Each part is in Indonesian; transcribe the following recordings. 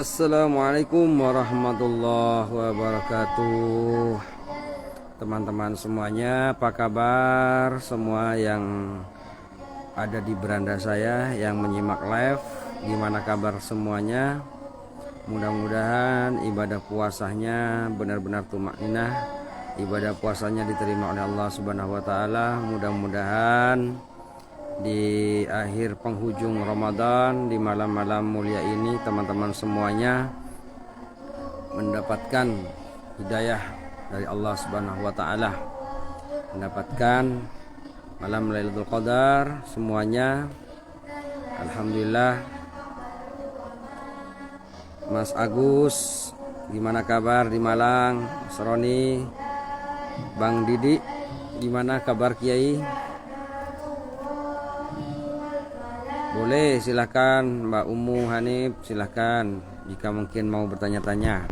Assalamualaikum warahmatullahi wabarakatuh. Teman-teman semuanya, apa kabar? Semua yang ada di beranda saya yang menyimak live, gimana kabar semuanya? Mudah-mudahan ibadah puasanya benar-benar tumakninah, ibadah puasanya diterima oleh Allah Subhanahu wa taala. Mudah-mudahan di akhir penghujung Ramadan, di malam-malam mulia ini, teman-teman semuanya mendapatkan hidayah dari Allah Subhanahu wa taala, mendapatkan malam Lailatul Qadar semuanya. Alhamdulillah. Mas Agus, gimana kabar di Malang? Mas Roni, Bang Didi, gimana kabar Kiai? Boleh, silahkan Mbak Umu Hanif, silahkan jika mungkin mau bertanya-tanya.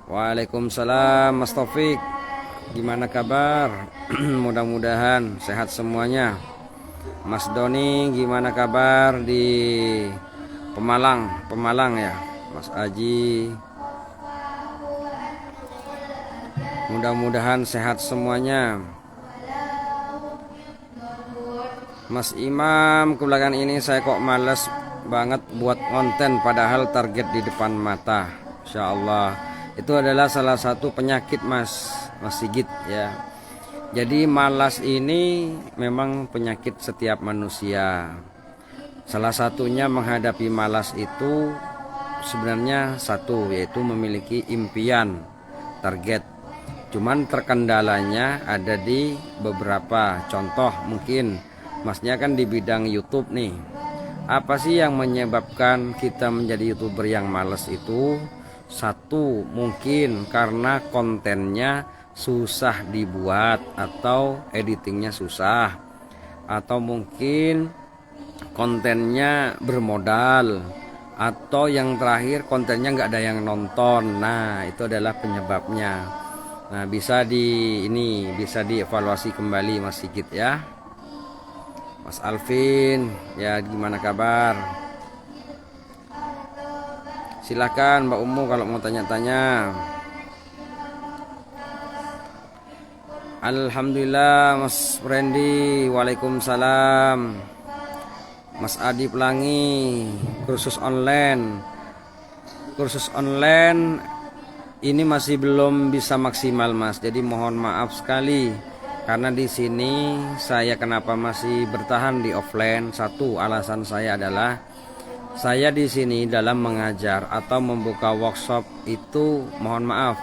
Waalaikumsalam Mas Taufik, gimana kabar? Mudah-mudahan sehat semuanya. Mas Doni, gimana kabar di Pemalang ya. Mas Aji, mudah-mudahan sehat semuanya. Mas Imam, kebelakangan ini saya kok males banget buat konten padahal target di depan mata. Insya Allah itu adalah salah satu penyakit Mas Sigit ya. Jadi malas ini memang penyakit setiap manusia. Salah satunya menghadapi malas itu sebenarnya satu, yaitu memiliki impian, target. Cuman terkendalanya ada di beberapa contoh. Mungkin Masnya kan di bidang YouTube nih. Apa sih yang menyebabkan kita menjadi YouTuber yang males itu? Satu, mungkin karena kontennya susah dibuat atau editingnya susah. Atau mungkin kontennya bermodal. Atau yang terakhir kontennya nggak ada yang nonton. Nah, itu adalah penyebabnya. Nah, bisa dievaluasi kembali Mas Sigit ya. Mas Alvin, ya gimana kabar? Silakan Mbak Umu kalau mau tanya-tanya. Alhamdulillah Mas Randy, waalaikumsalam. Mas Adi Pelangi, kursus online ini masih belum bisa maksimal Mas, jadi mohon maaf sekali. Karena di sini saya kenapa masih bertahan di offline? Satu, alasan saya adalah saya di sini dalam mengajar atau membuka workshop itu, mohon maaf,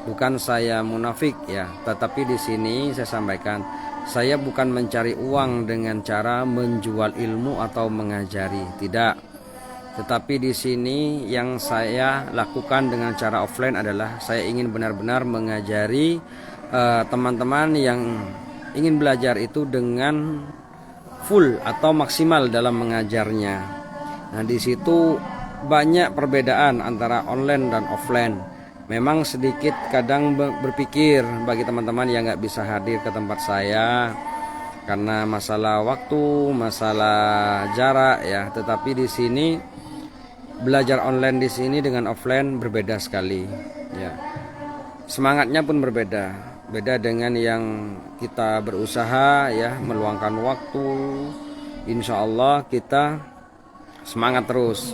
bukan saya munafik ya, tetapi di sini saya sampaikan, saya bukan mencari uang dengan cara menjual ilmu atau mengajari, tidak. Tetapi di sini yang saya lakukan dengan cara offline adalah saya ingin benar-benar mengajari teman-teman yang ingin belajar itu dengan full atau maksimal dalam mengajarnya. Nah, di situ banyak perbedaan antara online dan offline. Memang sedikit kadang berpikir bagi teman-teman yang nggak bisa hadir ke tempat saya karena masalah waktu, masalah jarak ya. Tetapi di sini belajar online di sini dengan offline berbeda sekali ya. Semangatnya pun berbeda. Beda dengan yang kita berusaha ya, meluangkan waktu. Insya Allah kita semangat terus.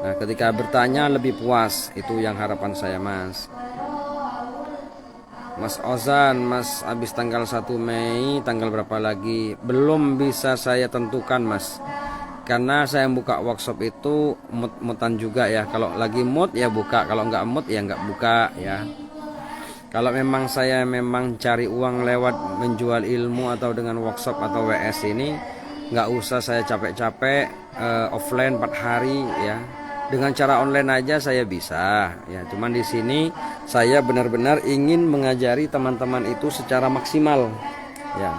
Nah, ketika bertanya lebih puas, itu yang harapan saya Mas. Mas Ozan, Mas habis tanggal 1 Mei, tanggal berapa lagi? Belum bisa saya tentukan Mas. Karena saya buka workshop itu mood-moodan juga ya. Kalau lagi mood ya buka, kalau nggak mood ya nggak buka ya. Kalau memang saya cari uang lewat menjual ilmu atau dengan workshop atau WS ini, nggak usah saya capek-capek offline 4 hari ya. Dengan cara online aja saya bisa ya. Cuman di sini saya benar-benar ingin mengajari teman-teman itu secara maksimal ya.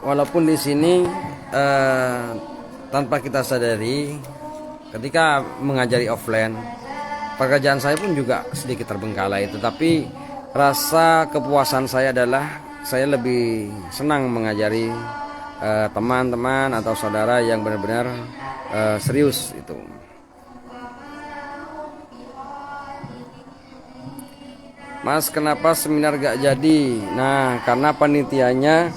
Walaupun di sini tanpa kita sadari, ketika mengajari offline, pekerjaan saya pun juga sedikit terbengkalai, tetapi rasa kepuasan saya adalah saya lebih senang mengajari teman-teman atau saudara yang benar-benar serius itu. Mas, kenapa seminar gak jadi? Nah, karena panitianya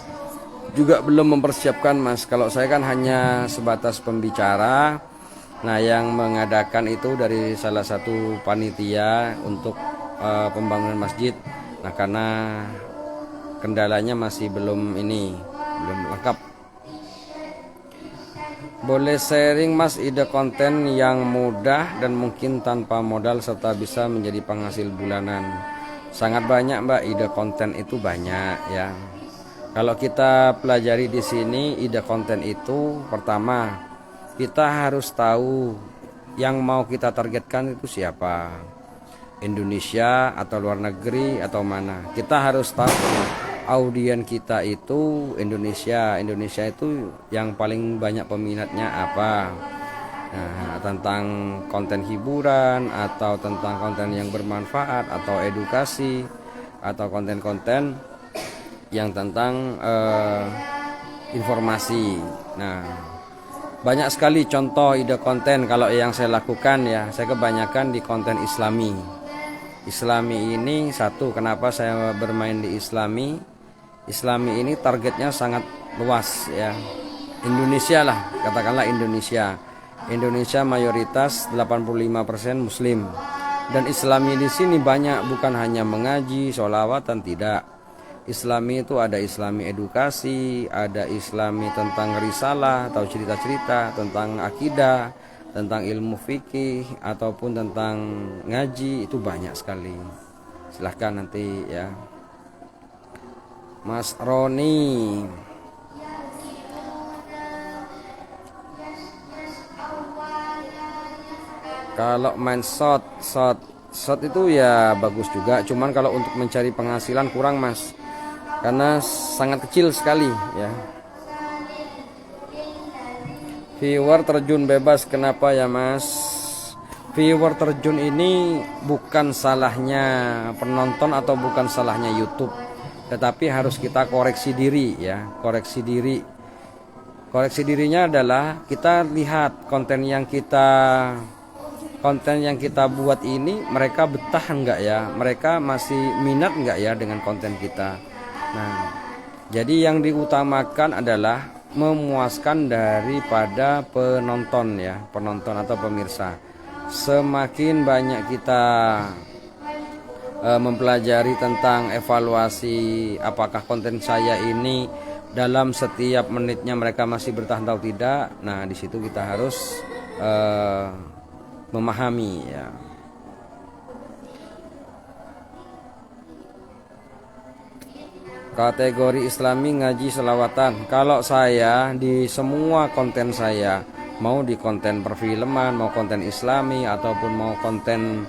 juga belum mempersiapkan, Mas. Kalau saya kan hanya sebatas pembicara. Nah, yang mengadakan itu dari salah satu panitia untuk pembangunan masjid. Nah, karena kendalanya masih belum lengkap. Boleh sharing, Mas, ide konten yang mudah dan mungkin tanpa modal serta bisa menjadi penghasil bulanan. Sangat banyak, Mbak, ide konten itu banyak ya. Kalau kita pelajari di sini ide konten itu, pertama kita harus tahu yang mau kita targetkan itu siapa. Indonesia atau luar negeri atau mana. Kita harus tahu audien kita itu Indonesia. Indonesia itu yang paling banyak peminatnya apa. Nah, tentang konten hiburan atau tentang konten yang bermanfaat atau edukasi atau konten-konten yang tentang informasi. Nah, banyak sekali contoh ide konten. Kalau yang saya lakukan ya, saya kebanyakan di konten Islami. Islami ini satu, kenapa saya bermain di Islami? Islami ini targetnya sangat luas ya. Indonesia lah, katakanlah Indonesia. Indonesia mayoritas 85% Muslim. Dan Islami di sini banyak, bukan hanya mengaji, sholawatan, tidak. Islami itu ada Islami edukasi, ada Islami tentang risalah atau cerita-cerita tentang akidah, tentang ilmu fikih ataupun tentang ngaji, itu banyak sekali. Silahkan nanti ya. Mas Roni, kalau main shot itu ya bagus juga, cuman kalau untuk mencari penghasilan kurang, Mas, karena sangat kecil sekali ya. Viewer terjun bebas, kenapa ya, Mas? Viewer terjun ini bukan salahnya penonton atau bukan salahnya YouTube, tetapi harus kita koreksi diri ya. Koreksi dirinya adalah kita lihat konten yang kita buat ini, mereka betah enggak ya, mereka masih minat enggak ya dengan konten kita. Nah, jadi yang diutamakan adalah memuaskan daripada penonton ya, penonton atau pemirsa. Semakin banyak kita mempelajari tentang evaluasi apakah konten saya ini dalam setiap menitnya mereka masih bertahan atau tidak. Nah, di situ kita harus memahami ya. Kategori Islami ngaji selawatan. Kalau saya di semua konten saya, mau di konten perfilman, mau konten Islami ataupun mau konten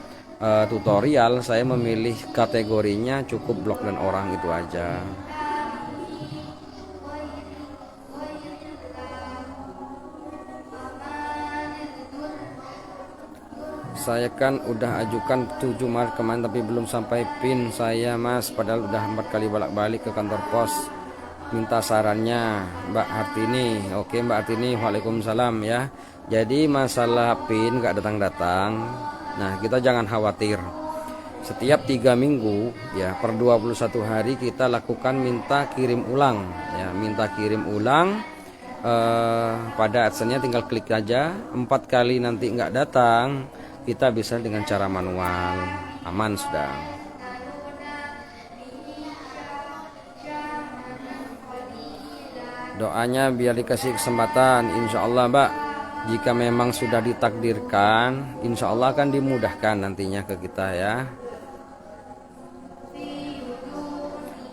tutorial, saya memilih kategorinya cukup blog dan orang, itu aja. Saya kan udah ajukan 7 Maret kemarin tapi belum sampai PIN saya, Mas, padahal udah 4 kali bolak-balik ke kantor pos. Minta sarannya Mbak Hartini. Oke Mbak Hartini, waalaikumsalam ya. Jadi masalah PIN gak datang-datang, nah kita jangan khawatir. Setiap 3 minggu ya, per 21 hari kita lakukan minta kirim ulang ya. Minta kirim ulang pada AdSense-nya tinggal klik aja. 4 kali nanti nggak datang, kita bisa dengan cara manual, aman sudah. Doanya biar dikasih kesempatan, insya Allah Mbak. Jika memang sudah ditakdirkan, insya Allah akan dimudahkan nantinya ke kita ya.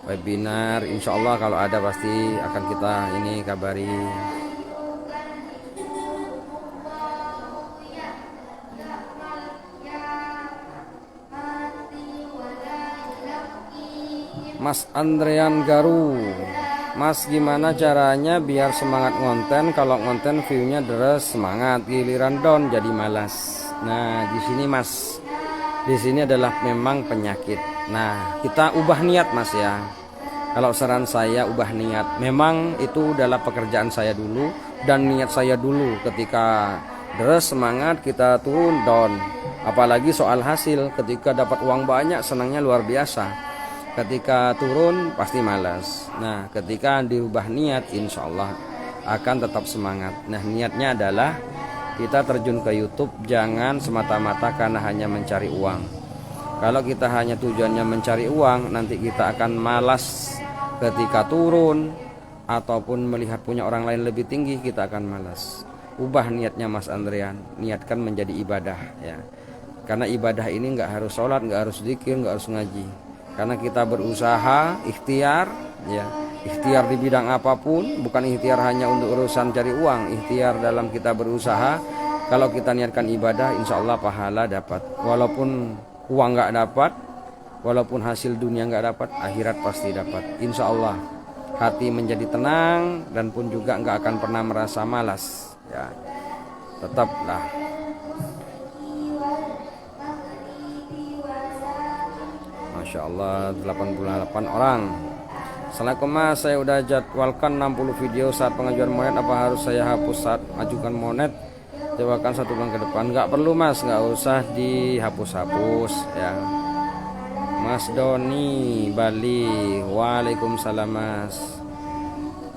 Webinar, insya Allah kalau ada pasti akan kita ini kabari. Mas Andrean Garu, Mas gimana caranya biar semangat ngonten? Kalau ngonten view-nya deres semangat, giliran down jadi malas. Nah di sini Mas, di sini adalah memang penyakit. Nah kita ubah niat Mas ya. Kalau saran saya ubah niat. Memang itu adalah pekerjaan saya dulu dan niat saya dulu. Ketika deres semangat, kita turun down. Apalagi soal hasil, ketika dapat uang banyak senangnya luar biasa. Ketika turun pasti malas. Nah, ketika dirubah niat, insya Allah akan tetap semangat. Nah, niatnya adalah kita terjun ke YouTube jangan semata-mata karena hanya mencari uang. Kalau kita hanya tujuannya mencari uang, nanti kita akan malas ketika turun ataupun melihat punya orang lain lebih tinggi, kita akan malas. Ubah niatnya Mas Andrian, niatkan menjadi ibadah ya. Karena ibadah ini nggak harus sholat, nggak harus zikir, nggak harus ngaji. Karena kita berusaha, ikhtiar ya. Ikhtiar di bidang apapun, bukan ikhtiar hanya untuk urusan cari uang. Ikhtiar dalam kita berusaha, kalau kita niatkan ibadah, insya Allah pahala dapat. Walaupun uang nggak dapat, walaupun hasil dunia nggak dapat, akhirat pasti dapat. Insya Allah hati menjadi tenang dan pun juga nggak akan pernah merasa malas ya. Tetaplah Masya Allah 88 orang. Assalamualaikum Mas, saya udah jadwalkan 60 video saat pengajuan monet, apa harus saya hapus saat ajukan monet? Jawabkan 1 bulan ke depan. Nggak perlu Mas, nggak usah dihapus-hapus ya. Mas Doni Bali, waalaikumsalam Mas.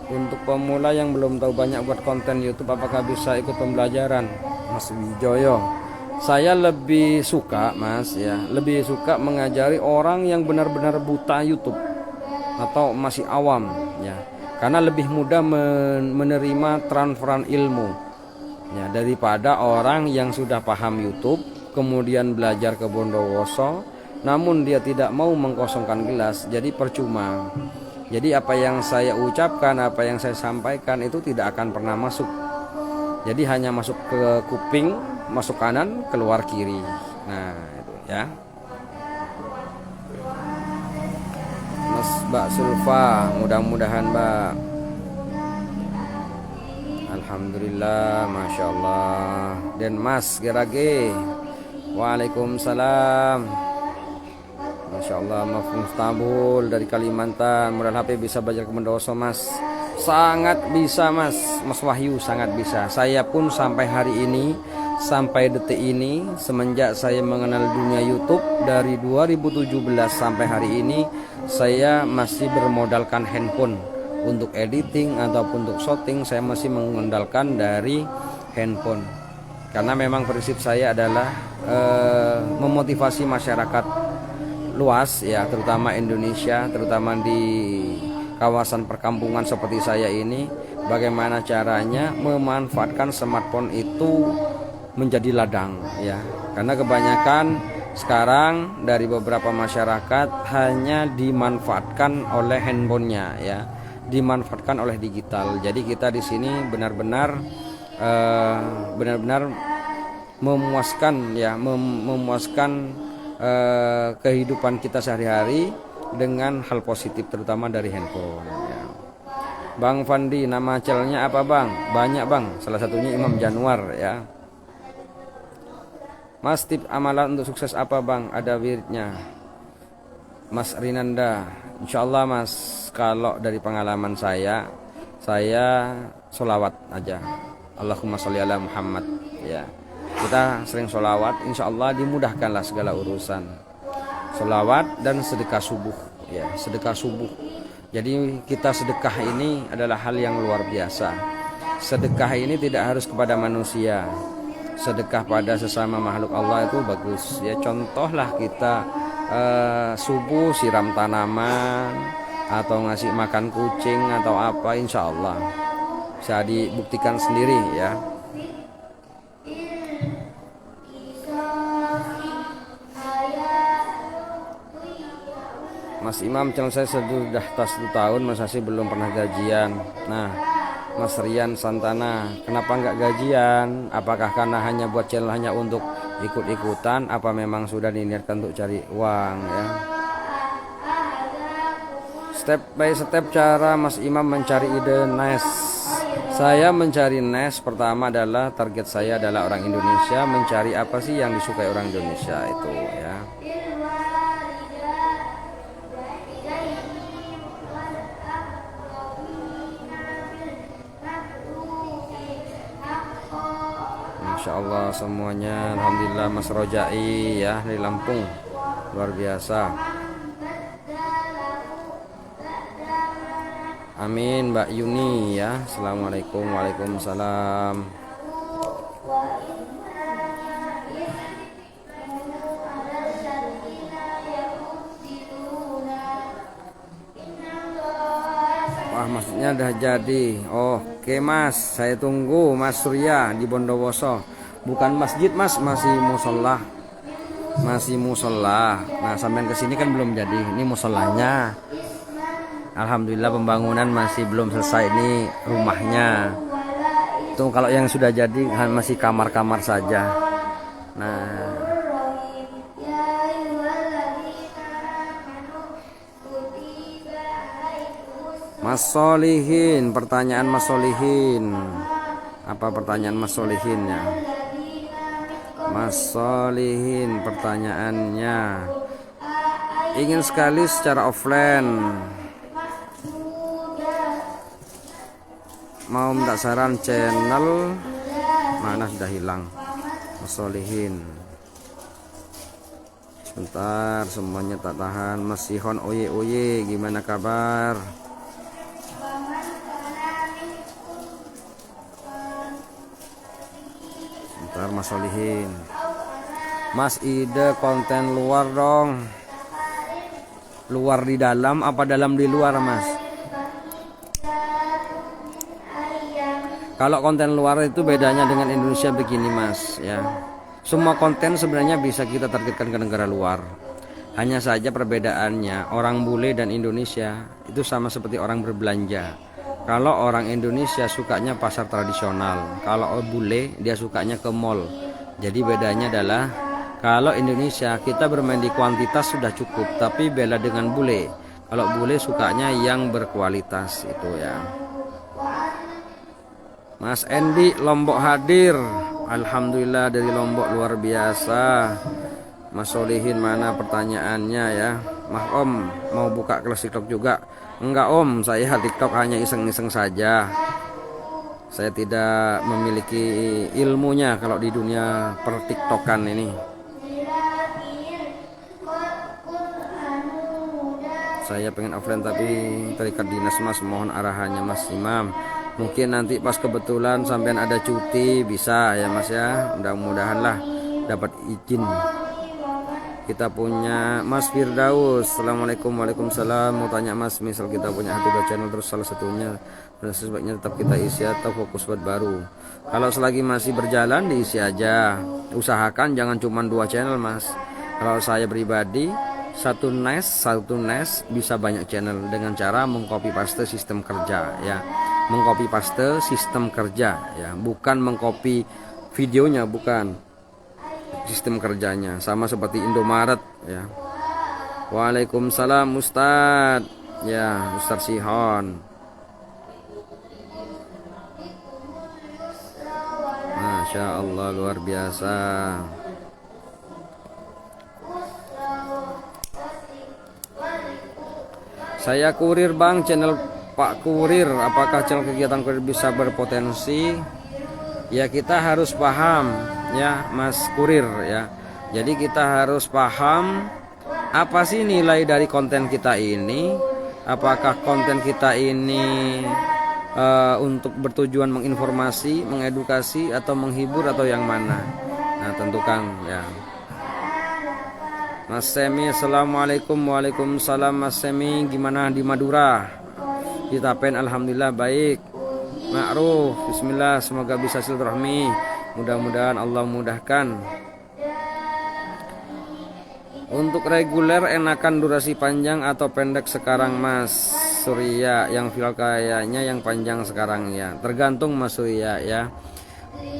Untuk pemula yang belum tahu banyak buat konten YouTube, apakah bisa ikut pembelajaran? Mas Wijoyo, saya lebih suka Mas ya, lebih suka mengajari orang yang benar-benar buta YouTube atau masih awam ya, karena lebih mudah menerima transferan ilmu ya, daripada orang yang sudah paham YouTube kemudian belajar ke Bondowoso namun dia tidak mau mengkosongkan gelas, jadi percuma. Jadi apa yang saya ucapkan, apa yang saya sampaikan itu tidak akan pernah masuk. Jadi hanya masuk ke kuping, masuk kanan, keluar kiri. Nah itu ya. Mas Mbak Sulfa, mudah-mudahan Mbak. Alhamdulillah, Masya Allah. Dan Mas Gerage, waalaikumsalam. Masya Allah, Mas Mustabul dari Kalimantan. Mudah HP bisa belajar ke Bondowoso Mas. Sangat bisa Mas, Mas Wahyu sangat bisa. Saya pun sampai hari ini, sampai detik ini, semenjak saya mengenal dunia YouTube dari 2017 sampai hari ini, saya masih bermodalkan handphone. Untuk editing ataupun untuk shooting saya masih mengandalkan dari handphone. Karena memang prinsip saya adalah memotivasi masyarakat luas ya, terutama Indonesia, terutama di kawasan perkampungan seperti saya ini, bagaimana caranya memanfaatkan smartphone itu menjadi ladang ya. Karena kebanyakan sekarang dari beberapa masyarakat hanya dimanfaatkan oleh handphonenya ya, dimanfaatkan oleh digital. Jadi kita di sini benar-benar memuaskan ya, memuaskan kehidupan kita sehari-hari dengan hal positif terutama dari handphone ya. Bang Fandi, nama channelnya apa Bang? Banyak Bang, salah satunya Imam Januar ya. Mas, tip amalan untuk sukses apa Bang? Ada wiridnya. Mas Rinanda, insya Allah Mas, kalau dari pengalaman saya sholawat aja. Allahumma sholli ala Muhammad ya. Kita sering sholawat, insya Allah dimudahkanlah segala urusan. Sholawat dan sedekah subuh ya, sedekah subuh. Jadi kita sedekah ini adalah hal yang luar biasa. Sedekah ini tidak harus kepada manusia. Sedekah pada sesama makhluk Allah itu bagus ya. Contohlah kita subuh siram tanaman atau ngasih makan kucing atau apa, insya Allah bisa dibuktikan sendiri ya. Mas Imam, channel saya sudah 1 tahun masih belum pernah gajian. Nah Mas Rian Santana, kenapa nggak gajian? Apakah karena hanya buat channel hanya untuk ikut-ikutan? Apa memang sudah diniatkan untuk cari uang ya? Step by step cara Mas Imam mencari ide NES. Saya mencari NES pertama adalah target saya adalah orang Indonesia, mencari apa sih yang disukai orang Indonesia itu ya. Masya Allah semuanya. Alhamdulillah Mas Rojai ya dari Lampung, luar biasa. Amin Mbak Yuni ya. Assalamualaikum. Waalaikumsalam. Wah, masjidnya udah jadi. Oke Mas, saya tunggu Mas Surya di Bondowoso. Bukan masjid Mas, masih musola. Masih musola. Nah, sampai ke sini kan belum jadi. Ini musolanya. Alhamdulillah pembangunan masih belum selesai, ini rumahnya. Tuh kalau yang sudah jadi masih kamar-kamar saja. Nah, Mas Solihin, pertanyaan Mas Solihin. Apa pertanyaan Mas Solihin ya? Mas Solihin pertanyaannya, ingin sekali secara offline, mau minta saran channel mana sudah hilang. Mas Solihin, sebentar semuanya tak tahan. Mas Sihon oye oye, gimana kabar? Sebentar Mas Solihin. Mas, ide konten luar dong. Luar di dalam apa dalam di luar Mas? Kalau konten luar itu bedanya dengan Indonesia begini Mas ya. Semua konten sebenarnya bisa kita targetkan ke negara luar. Hanya saja perbedaannya orang bule dan Indonesia itu sama seperti orang berbelanja. Kalau orang Indonesia sukanya pasar tradisional, kalau bule dia sukanya ke mall. Jadi bedanya adalah kalau Indonesia kita bermain di kuantitas sudah cukup, tapi beda dengan bule. Kalau bule sukanya yang berkualitas itu ya. Mas Endi Lombok hadir. Alhamdulillah dari Lombok, luar biasa. Mas Solihin mana pertanyaannya ya? Mas Om mau buka kelas TikTok juga? Enggak Om, saya TikTok hanya iseng-iseng saja. Saya tidak memiliki ilmunya kalau di dunia per-TikTokan ini. Saya pengen offline tapi terikat dinas Mas, mohon arahannya Mas Imam. Mungkin nanti pas kebetulan sampean ada cuti bisa ya Mas ya. Mudah-mudahan lah dapat izin. Kita punya Mas Firdaus. Assalamualaikum. Waalaikumsalam. Mau tanya Mas, misal kita punya hati channel terus salah satunya, sebaiknya tetap kita isi atau fokus buat baru? Kalau selagi masih berjalan diisi aja. Usahakan jangan cuma 2 channel Mas. Kalau saya pribadi satu NAS bisa banyak channel dengan cara mengcopy paste sistem kerja ya. Mengcopy paste sistem kerja ya, bukan mengcopy videonya, bukan. Sistem kerjanya sama seperti Indomaret ya. Waalaikumsalam Ustadz ya, Ustadz Sihon. Masya Allah luar biasa. Saya kurir Bang, channel Pak Kurir. Apakah channel kegiatan kurir bisa berpotensi? Ya kita harus paham ya Mas Kurir ya. Jadi kita harus paham apa sih nilai dari konten kita ini. Apakah konten kita ini untuk bertujuan menginformasi, mengedukasi, atau menghibur, atau yang mana? Nah tentukan ya. Mas Semi, assalamualaikum. Waalaikumsalam Mas Semi, gimana di Madura? Di Tapen alhamdulillah baik. Ma'ruf, bismillah, semoga bisa silaturahmi. Mudah-mudahan Allah mudahkan. Untuk reguler enakan durasi panjang atau pendek sekarang Mas Surya? Yang viral kayaknya yang panjang sekarang ya. Tergantung Mas Surya ya.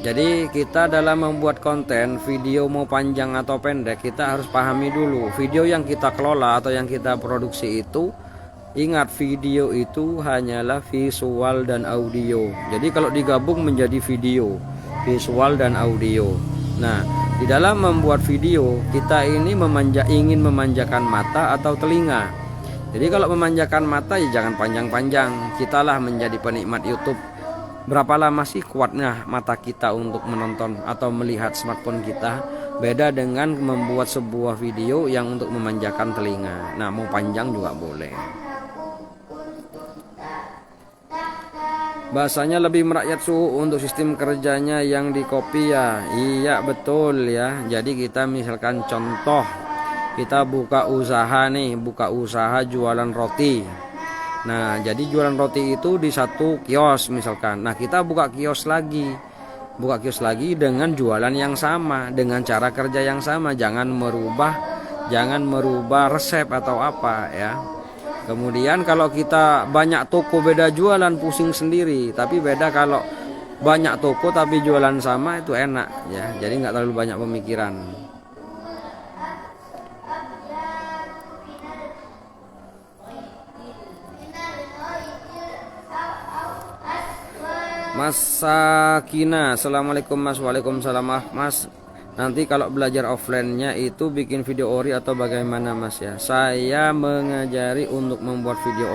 Jadi kita dalam membuat konten video mau panjang atau pendek, kita harus pahami dulu video yang kita kelola atau yang kita produksi itu. Ingat, video itu hanyalah visual dan audio. Jadi kalau digabung menjadi video, visual dan audio. Nah, di dalam membuat video kita ini ingin memanjakan mata atau telinga. Jadi kalau memanjakan mata ya jangan panjang-panjang. Kitalah menjadi penikmat YouTube Berapa lama sih kuatnya mata kita untuk menonton atau melihat smartphone kita? Beda dengan membuat sebuah video yang untuk memanjakan telinga. Nah, mau panjang juga boleh. Bahasanya lebih merakyat suhu untuk sistem kerjanya yang di copy ya. Iya betul ya. Jadi kita misalkan contoh, kita buka usaha nih, buka usaha jualan roti. Nah, jadi jualan roti itu di satu kios misalkan. Nah, kita buka kios lagi. Buka kios lagi dengan jualan yang sama, dengan cara kerja yang sama. Jangan merubah resep atau apa ya. Kemudian kalau kita banyak toko beda jualan pusing sendiri. Tapi beda kalau banyak toko tapi jualan sama itu enak ya. Jadi nggak terlalu banyak pemikiran. Mas Sakina, assalamualaikum Mas. Waalaikumsalam Mas. Nanti kalau belajar offline-nya itu bikin video ori atau bagaimana Mas ya? Saya mengajari untuk membuat video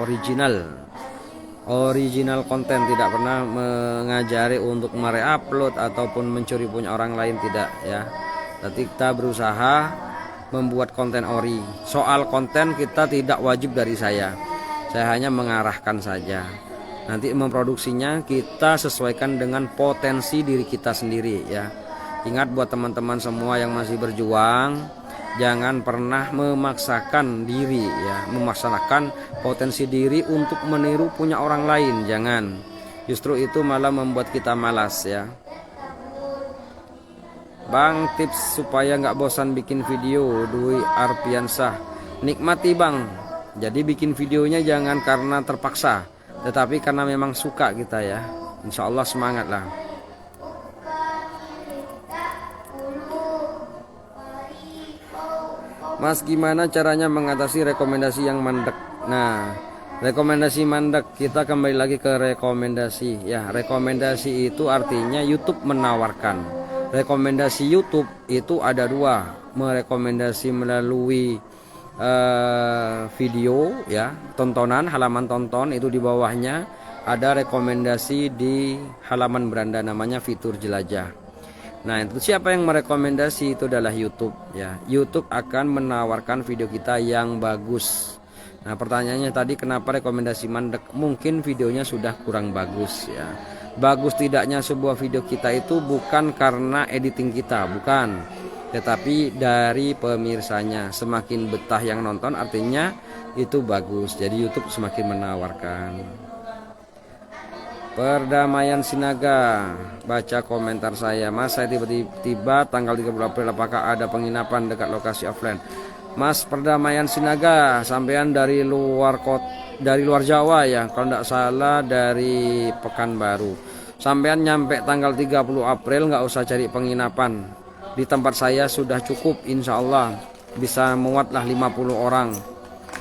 original konten, tidak pernah mengajari untuk mereupload ataupun mencuri punya orang lain, tidak ya. Tapi kita berusaha membuat konten ori. Soal konten kita tidak wajib dari saya hanya mengarahkan saja. Nanti memproduksinya kita sesuaikan dengan potensi diri kita sendiri ya. Ingat buat teman-teman semua yang masih berjuang, jangan pernah memaksakan diri ya, memaksakan potensi diri untuk meniru punya orang lain, jangan. Justru itu malah membuat kita malas ya. Bang, tips supaya nggak bosan bikin video, Dwi Arpiansah. Nikmati Bang. Jadi bikin videonya jangan karena terpaksa, tetapi karena memang suka kita ya. Insya Allah semangat lah. Mas, gimana caranya mengatasi rekomendasi yang mandek? Nah, rekomendasi mandek, kita kembali lagi ke rekomendasi ya. Rekomendasi itu artinya YouTube menawarkan. Rekomendasi YouTube itu ada dua, merekomendasi melalui video ya, tontonan, halaman tonton, itu di bawahnya ada rekomendasi di halaman beranda, namanya fitur jelajah. Nah, itu siapa yang merekomendasi? Itu adalah YouTube ya. YouTube akan menawarkan video kita yang bagus. Nah, pertanyaannya tadi kenapa rekomendasi mandek? Mungkin videonya sudah kurang bagus ya. Bagus tidaknya sebuah video kita itu bukan karena editing kita, bukan, tetapi dari pemirsanya. Semakin betah yang nonton artinya itu bagus. Jadi YouTube semakin menawarkan. Perdamaian Sinaga, baca komentar saya. Mas, saya tiba-tiba tanggal 30 April, apakah ada penginapan dekat lokasi offline? Mas Perdamaian Sinaga, sampean dari luar dari luar Jawa ya, kalau tidak salah dari Pekanbaru. Sampean nyampe tanggal 30 April nggak usah cari penginapan. Di tempat saya sudah cukup, insya Allah bisa muatlah 50 orang.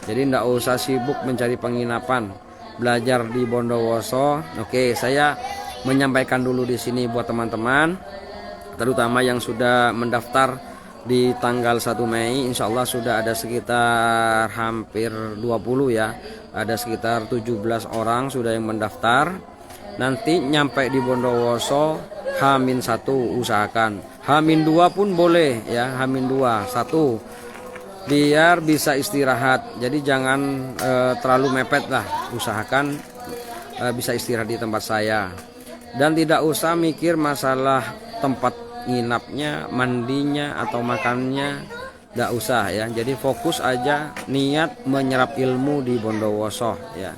Jadi tidak usah sibuk mencari penginapan. Belajar di Bondowoso. Oke, saya menyampaikan dulu di sini buat teman-teman, terutama yang sudah mendaftar di tanggal 1 Mei. Insya Allah sudah ada sekitar hampir 20 ya. Ada sekitar 17 orang sudah yang mendaftar. Nanti nyampe di Bondowoso H-1 usahakan. H-2 pun boleh ya, H-2 1 biar bisa istirahat. Jadi jangan terlalu mepet lah, usahakan bisa istirahat di tempat saya. Dan tidak usah mikir masalah tempat nginapnya, mandinya atau makannya, tidak usah ya. Jadi fokus aja niat menyerap ilmu di Bondowoso ya.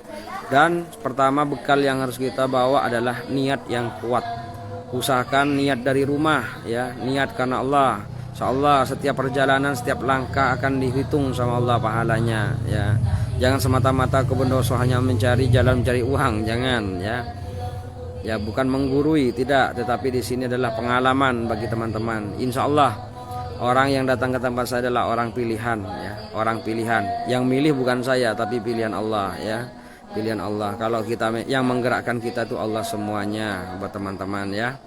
Dan pertama bekal yang harus kita bawa adalah niat yang kuat. Usahakan niat dari rumah ya, niat karena Allah. Insyaallah setiap perjalanan, setiap langkah akan dihitung sama Allah pahalanya ya. Jangan semata-mata ke Bondowoso hanya mencari jalan, mencari uang, jangan ya. Ya bukan menggurui, tidak, tetapi di sini adalah pengalaman bagi teman-teman. Insyaallah orang yang datang ke tempat saya adalah orang pilihan ya, orang pilihan. Yang milih bukan saya tapi pilihan Allah ya. Pilihan Allah. Kalau kita yang menggerakkan kita itu Allah semuanya buat teman-teman ya.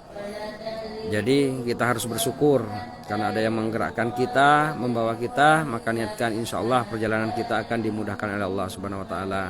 Jadi kita harus bersyukur karena ada yang menggerakkan kita, membawa kita, maka niatkan insya Allah perjalanan kita akan dimudahkan oleh Allah Subhanahu wa taala.